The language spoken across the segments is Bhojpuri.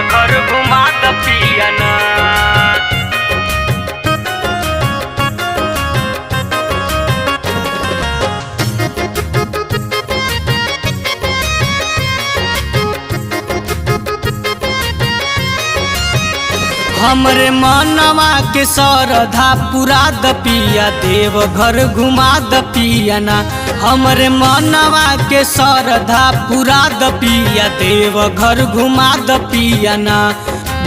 देवघर घुमा द पियना। हमरे मनवा के सरधा पुरा द पिया देवघर घुमा द पियना। हमरे मनवा के सरधा पुरा द पिया देवघर घुमा द पियना।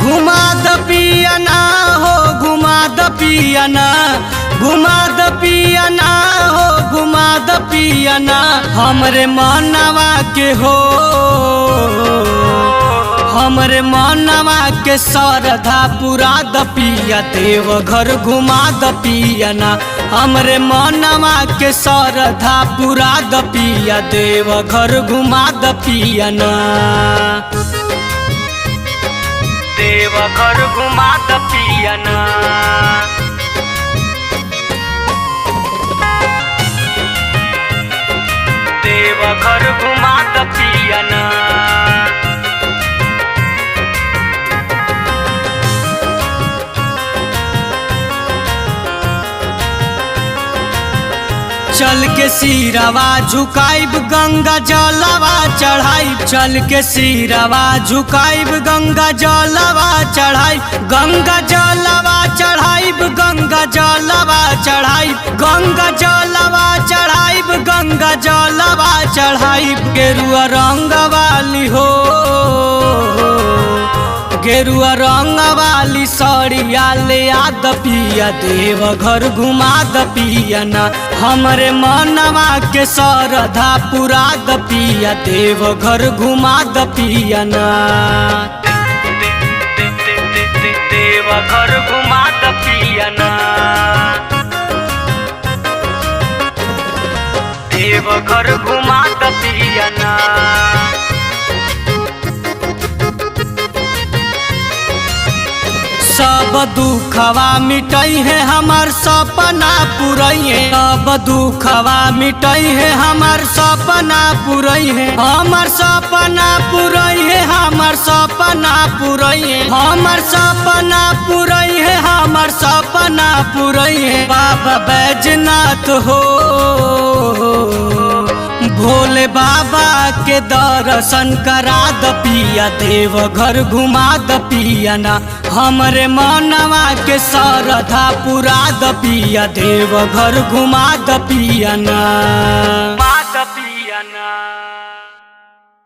घुमा द पियना हो घुमा द पियना, घुमा द पियना हो घुमा द पियना। हमरे मनवा के हो हमरे मनवा के सरधा पुरा द पिया देवघर घुमा द पियना। हमरे मनवा के सरधा पुरा द पिया देवघर घुमा द पियना। देवघर घुमा द पियना। देवघर घुमा द पियना। चल के सिरवा झुकाइब गंगा जलवा चढ़ाई। चल के सिरवा झुकाइब गंगा जलवा चढ़ाई। गंगा जलवा चढ़ाइब गंगा जलवा चढ़ाई। गंगा जलवा चढ़ाइब गंगा जलवा चढ़ाइब। गेरुआ रंग वाली हो गेरुआ रंग वाली सड़िया ले आ द पिया देवघर घुमा द पियना। हमरे मनवा के सरधा पुरा द पिया देवघर घुमा द पियना। देवघर घुमा द पियना। देवघर घुमा द पियना। सब दुखवा मिटई है हमार सपना पुरई है। सब दुखवा मिटई है हमार सपना पुरई है। हमार सपना पुरई है हमार सपना पुरई है। हमार सपना पुरई है हमार सपना पुरई है। बाबा बैजनाथ हो भोले बाबा के दर्शन करा द पिया देवघर घुमा द पियना। हमरे मनवा के सरधा पुरा द पिया देवघर घुमा द पियना।